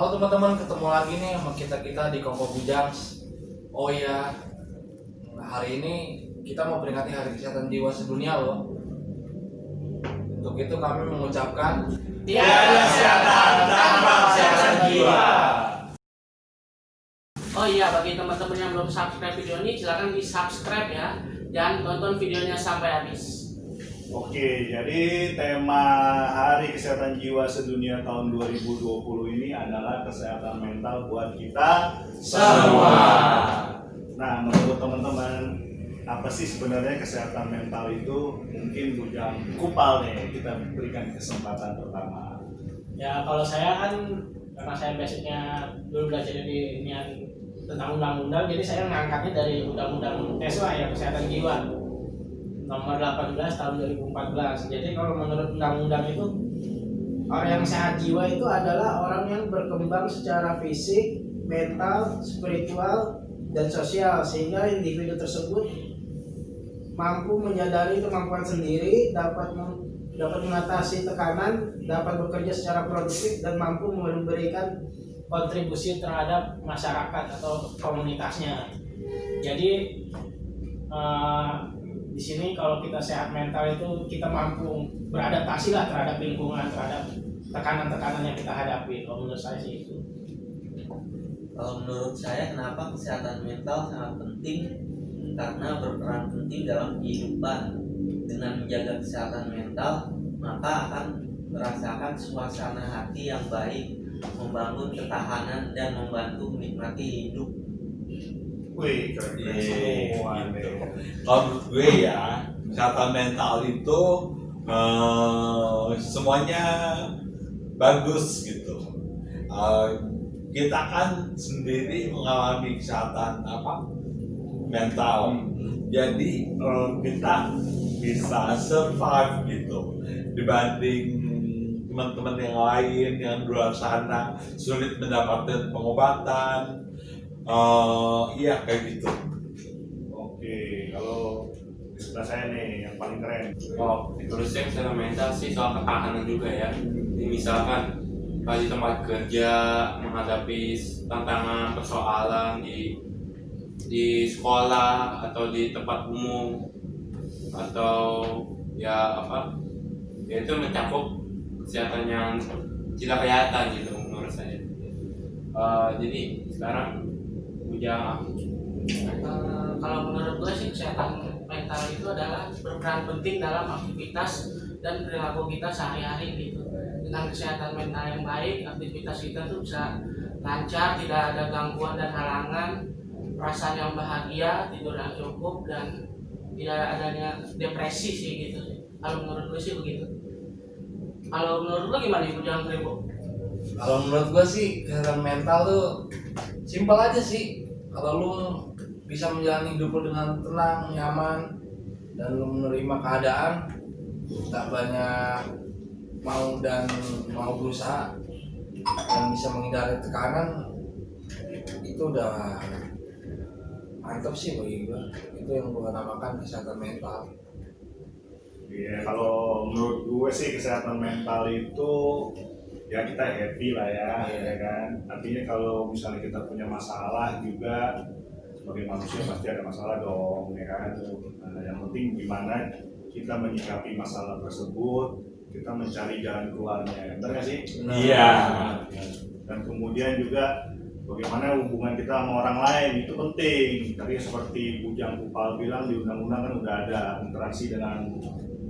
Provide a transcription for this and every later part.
Halo teman-teman, ketemu lagi nih sama kita di Koko Bujangs. Oh iya, hari ini kita mau peringati Hari Kesehatan Jiwa Sedunia loh. Untuk itu kami mengucapkan tiada kesehatan tanpa kesehatan jiwa. Oh iya, bagi teman-teman yang belum subscribe video ini, silahkan di subscribe ya, dan tonton videonya sampai habis. Oke, jadi tema Hari Kesehatan Jiwa Sedunia tahun 2020 ini adalah kesehatan mental buat kita semua. Nah, menurut teman-teman, apa sih sebenarnya kesehatan mental itu? Mungkin Bujang Kupal nih, kita berikan kesempatan pertama. Ya, kalau saya kan, karena saya basicnya dulu belajar di tentang undang-undang, jadi saya ngangkatnya dari undang-undang TESWA ya, kesehatan jiwa nomor 18 tahun 2014. Jadi kalau menurut undang-undang itu, orang yang sehat jiwa itu adalah orang yang berkembang secara fisik, mental, spiritual, dan sosial, sehingga individu tersebut mampu menyadari kemampuan sendiri, dapat mengatasi tekanan, dapat bekerja secara produktif, dan mampu memberikan kontribusi terhadap masyarakat atau komunitasnya. Jadi di sini kalau kita sehat mental itu kita mampu beradaptasi lah terhadap lingkungan, terhadap tekanan-tekanan yang kita hadapi. Kalau menurut saya sih itu. Kalau menurut saya, kenapa kesehatan mental sangat penting? Karena berperan penting dalam kehidupan. Dengan menjaga kesehatan mental, maka akan merasakan suasana hati yang baik, membangun ketahanan, dan membantu menikmati hidup. Wih, keren semua nih. Kalau menurut gue ya, kesehatan mental itu semuanya bagus gitu. Kita kan sendiri mengalami kesehatan mental, jadi kita bisa survive gitu dibanding teman-teman yang lain yang di luar sana sulit mendapatkan pengobatan. Iya kayak gitu. Oke, kalau di sebelah saya nih yang paling keren. Oh, menurut saya kesehatan mental sih soal ketahanan juga ya. Jadi misalkan kalau di tempat kerja menghadapi tantangan persoalan di sekolah atau di tempat umum atau ya itu mencakup kesehatan yang tidak kelihatan gitu menurut saya. Jadi sekarang Kalau menurut gue sih, kesehatan mental itu adalah berperan penting dalam aktivitas dan perilaku kita sehari-hari gitu. Dengan kesehatan mental yang baik, aktivitas kita tuh bisa lancar, tidak ada gangguan dan halangan, perasaan yang bahagia, tidur yang cukup, dan tidak adanya depresi sih gitu. Kalau menurut gue sih begitu. Kalau menurut lo gimana Ibu Jangan Kribo? Kalau menurut gue sih kesehatan mental tuh simpel aja sih. Kalau lu bisa menjalani hidup lu dengan tenang, nyaman, dan lu menerima keadaan, tak banyak mau berusaha dan bisa menghindari tekanan, itu udah mantap sih bagi gue. Itu yang gue namakan kesehatan mental. Iya, kalau menurut gue sih kesehatan mental itu ya kita happy lah ya kan. Artinya kalau misalnya kita punya masalah juga, sebagai manusia pasti ada masalah dong, ya kan. Nah, yang penting gimana kita menyikapi masalah tersebut, kita mencari jalan keluarnya, benar nggak sih? Iya. Dan kemudian juga bagaimana hubungan kita sama orang lain itu penting. Tadi seperti Bujang Kupal bilang di undang-undang kan udah ada interaksi dengan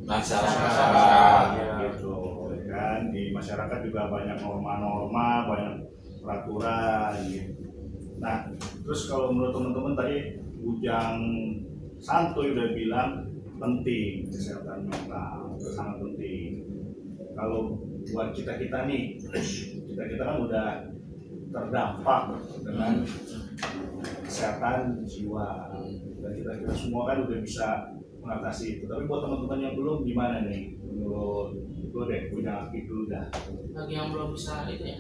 Masyarakat. gitu kan. Di masyarakat juga banyak norma-norma, banyak peraturan gitu. Nah, terus kalau menurut teman-teman tadi Bujang Santuy udah bilang penting kesehatan mental, sangat penting. Kalau buat kita nih, kita kan udah terdampak dengan kesehatan jiwa, dan kita semua kan udah bisa mengatasi itu. Tapi buat teman-teman yang belum, gimana nih menurut gue deh, punya aktif dulu dah. Bagi yang belum bisa itu ya,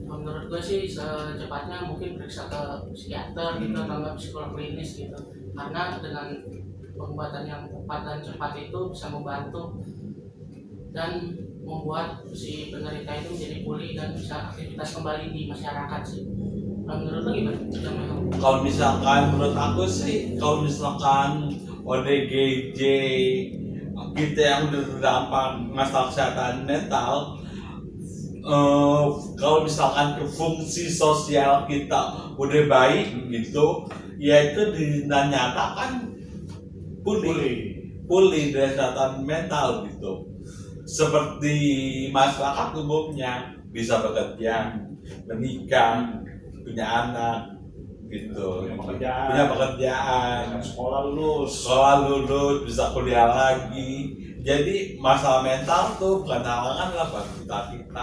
menurut gue sih secepatnya mungkin periksa ke psikiater gitu atau enggak psikolog klinis gitu, karena dengan pengobatan yang tepat dan cepat itu bisa membantu. Dan membuat si penderita itu menjadi pulih dan bisa aktivitas kembali di masyarakat sih. Nah, menurut lo gimana? Kalau misalkan menurut aku sih, kalau misalkan ODGJ kita yang udah terdampak masalah kesehatan mental, kalau misalkan ke fungsi sosial kita udah baik gitu, ya itu dinyatakan pulih dari kesehatan mental gitu. Seperti masyarakat umumnya bisa bekerja, menikah, punya anak gitu, punya pekerjaan, sekolah lulus, bisa kuliah lagi. Jadi masalah mental tuh bukan halangan lah buat kita.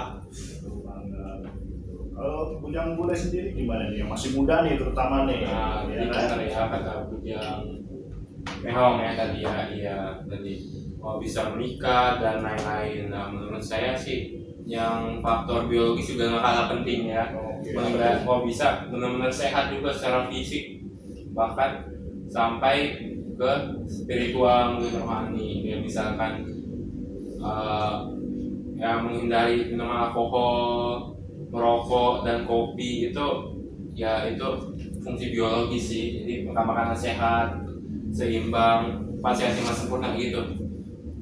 Kalau Bujang Bule sendiri gimana nih? Yang masih muda nih terutama nih. Nah, ya jadi kan? ya kata Bujang Mehong ya tadi ya, iya tadi bisa menikah dan lain-lain. Nah, menurut saya sih yang faktor biologis juga nggak kalah penting ya. Benar-benar kalau bisa benar-benar sehat juga secara fisik, bahkan sampai ke spiritual mungkin rohani. Ya misalkan ya menghindari minum alkohol, merokok dan kopi itu ya itu fungsi biologis sih. Jadi makan makanan sehat, seimbang, pas sehat lima sempurna gitu.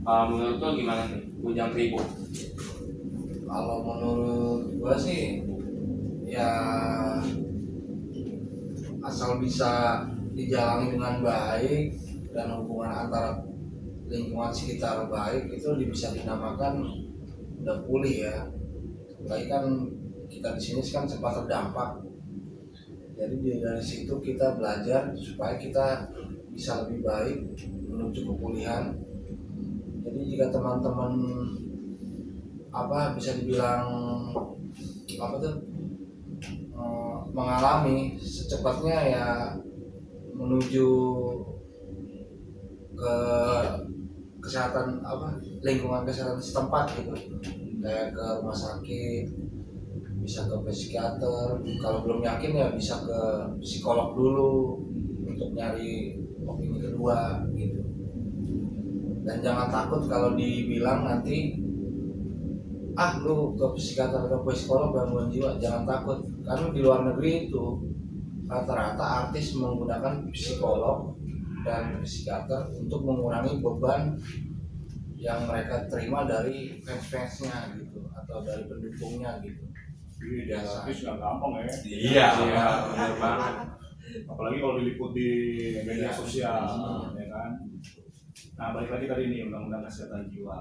Menurut lo gimana nih, Bujang Tribu? Kalau menurut gua sih ya asal bisa dijalani dengan baik dan hubungan antara lingkungan sekitar baik itu bisa dinamakan udah pulih ya. Apalagi kan kita di sini kan sempat terdampak, jadi dari situ kita belajar supaya kita bisa lebih baik menuju kepulihan. Jadi jika teman-teman bisa dibilang mengalami secepatnya ya menuju ke kesehatan lingkungan kesehatan setempat gitu, kayak ke rumah sakit, bisa ke psikiater, kalau belum yakin ya bisa ke psikolog dulu untuk nyari opini kedua gitu. Dan jangan takut kalau dibilang nanti lu ke psikiater atau ke psikolog gangguan jiwa, jangan takut, karena di luar negeri itu rata-rata artis menggunakan psikolog dan psikiater untuk mengurangi beban yang mereka terima dari fans-fansnya gitu atau dari pendukungnya gitu. Iya, artis nggak gampang ya. Iya, benar banget. Apalagi kalau diliput di media sosial, ya kan. Nah, balik lagi tadi nih undang-undang kesehatan jiwa.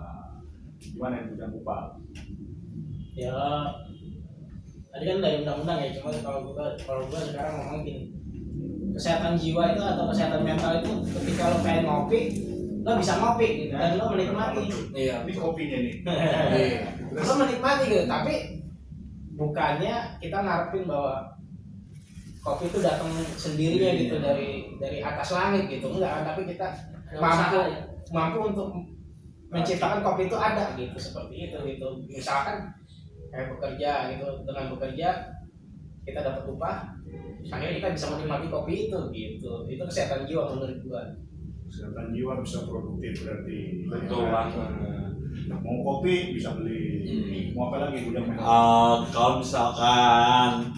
Gimana yang Bujang Kupal? Ya tadi kan dari undang-undang ya, cuma kalau gua sekarang ngomong gini, kesehatan jiwa itu atau kesehatan mental itu ketika lo pengen ngopi, lo bisa ngopi gitu dan lo menikmati. Iya, Ini kopinya nih. Lo menikmati gitu, tapi bukannya kita ngarepin bahwa kopi itu datang sendirinya gitu dari atas langit gitu, enggak, tapi kita mampu untuk menciptakan kopi itu ada gitu, seperti itu gitu. Misalkan kayak bekerja gitu, dengan bekerja kita dapat upah, akhirnya kita bisa menikmati kopi itu gitu. Itu kesehatan jiwa menurut gua. Kesehatan jiwa bisa produktif berarti. Betul banget. Mau kopi bisa beli. Mau apa lagi Bujang Mehong? Kalau misalkan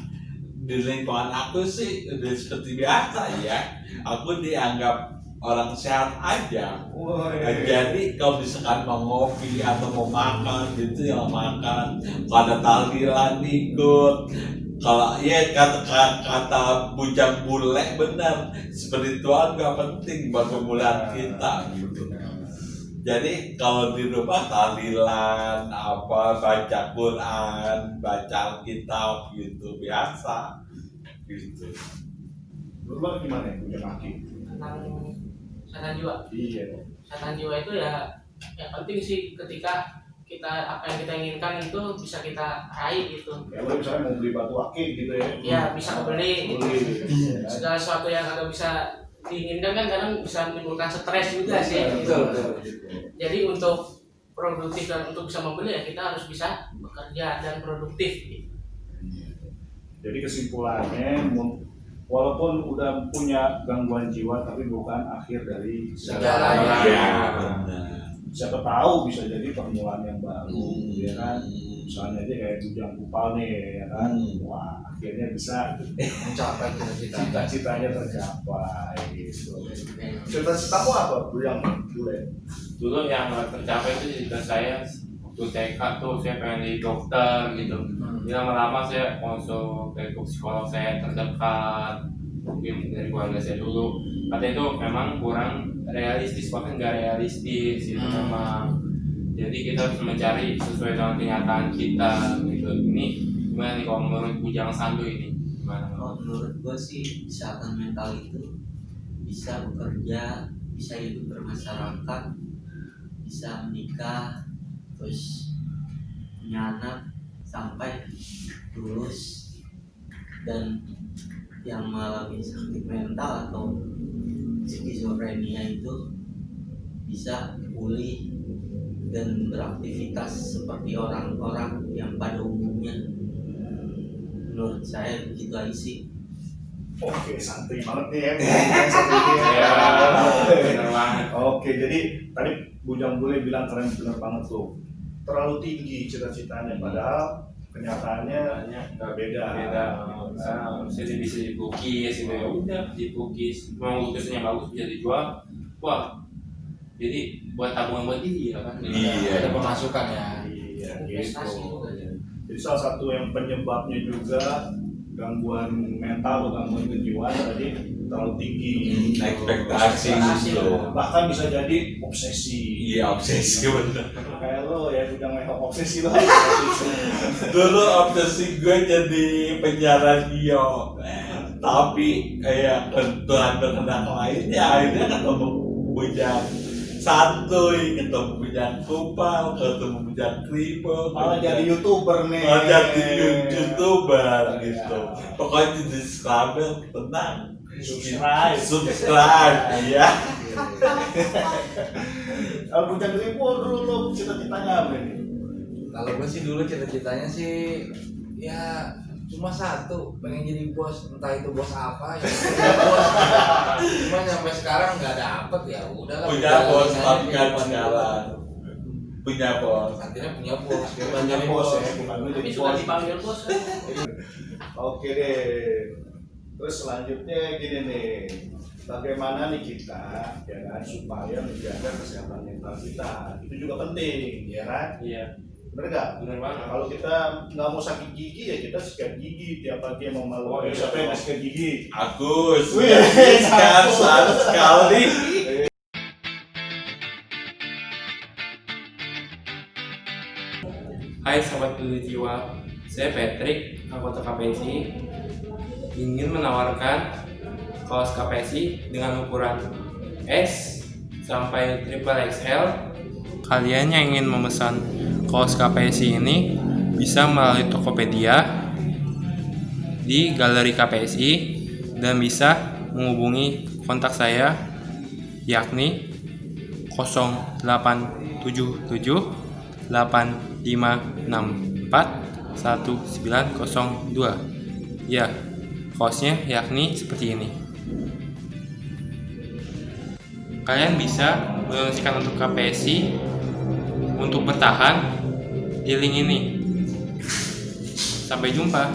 di lingkungan aku sih udah seperti biasa ya, aku dianggap orang sehat aja. Jadi kalau misalkan mau ngopi atau mau makan gitu ya makan, kalau ada tahlilan ikut. Kalau ya kata Bujang Bule benar, spiritual gak penting buat pemulihan kita gitu. Jadi kalau di rumah tahlilan, baca Quran, baca Alkitab gitu biasa gitu. Menurut lo gimana ya Bujang Aki? Tentang kesehatan jiwa. Iya. Kesehatan jiwa itu ya penting sih, ketika kita apa yang kita inginkan itu bisa kita raih gitu. Ya lo misalnya mau beli batu akik gitu ya. Ya bisa beli Beli. segala sesuatu yang agak bisa diinginkan kan kadang bisa menimbulkan stres juga sih. betul. Jadi untuk produktif dan untuk bisa membeli ya kita harus bisa bekerja dan produktif gitu. Jadi kesimpulannya, walaupun udah punya gangguan jiwa tapi bukan akhir dari Segalanya. Ya, benar. siapa tahu bisa jadi permulaan yang baru, ya kan? Misalnya aja kayak Bujang Kupal nih, ya kan? Wah, akhirnya bisa mencapai cita-cita. cita-citanya tercapai gitu. Cita-citamu apa, Bujang Bule? Dulu yang nggak tercapai itu cita saya waktu TK tuh saya pengen jadi dokter gitu. Jadi lama-lama saya konsul ke psikolog saya terdekat, mungkin dari keluarga saya dulu. Kata itu memang kurang realistis, bahkan nggak realistis gitu memang. Jadi kita harus mencari sesuai dengan kenyataan kita gitu. Ini gimana nih kalau menurut Bujang Sandu ini? Gimana? Kalau menurut gue sih kesehatan mental itu bisa bekerja, bisa hidup bermasyarakat, bisa menikah, terus punya anak sampai lulus, dan yang mengalami sakit mental atau skizofrenia itu bisa pulih dan beraktivitas seperti orang-orang yang pada umumnya. Menurut saya begitu aja sih. Oke, santai banget nih ya. Santai Ya, ya. bener banget. Oke, jadi tadi Bujang Bule bilang keren bener banget tuh. Terlalu tinggi cita-citanya, padahal kenyataannya nggak beda. Beda. Misalnya bisa dipukis gitu ya udah dipukis. Mau lukisnya bagus bisa dijual. Wah, jadi buat tabungan buat dia kan. Iya. Ada pemasukan ya. Iya, Investasi gitu. juga ya. Jadi salah satu yang penyebabnya juga gangguan mental atau gangguan kejiwaan tadi terlalu tinggi. Ekspektasi gitu. Bahkan bisa jadi obsesi. Iya, obsesi bener. Kayak lo ya, udah nggak obsesi lo. Dulu obsesi gue jadi penyiar radio, tapi kayak Tuhan berkehendak lain ya akhirnya ketemu Bujang Santuy, ketemu Bujang Kupal, ketemu Bujang Kribo, Malah jadi YouTuber nih. malah jadi YouTuber gitu. Pokoknya di subscribe, tenang, subscribe, ya. Kalau Bujang Kribo dulu lo cita-citanya apa nih? Kalau gue sih dulu cita-citanya sih ya cuma satu, pengen jadi bos, entah itu bos apa ya. Bos. Cuma sampai sekarang nggak dapet, ya udahlah. Punya bos, tapi kan jalan. Punya bos. Artinya punya bos, dia Punya jadi bos ya, bukan lo Tapi jadi suka bos. dipanggil bos kan. Oke deh. Terus selanjutnya gini nih, bagaimana nih kita ya kan supaya menjaga kesehatan mental kita, itu juga penting ya kan? Iya, Bener nggak? bener banget. Kalau kita nggak mau sakit gigi ya kita sikat gigi tiap pagi mau malu. Oh, iya. Siapa yang nggak sikat gigi? Agus, Wih, kan saat sekali. Hai sahabat Peduli Jiwa, saya Patrick, anggota KPSI, ingin menawarkan kaos KPSI dengan ukuran S sampai triple XL. Kalian yang ingin memesan kaos KPSI ini bisa melalui Tokopedia di Galeri KPSI dan bisa menghubungi kontak saya yakni 0877 8564 1902. Ya, kaosnya yakni seperti ini. Kalian bisa mendonasikan untuk KPSI untuk bertahan di link ini. Sampai jumpa.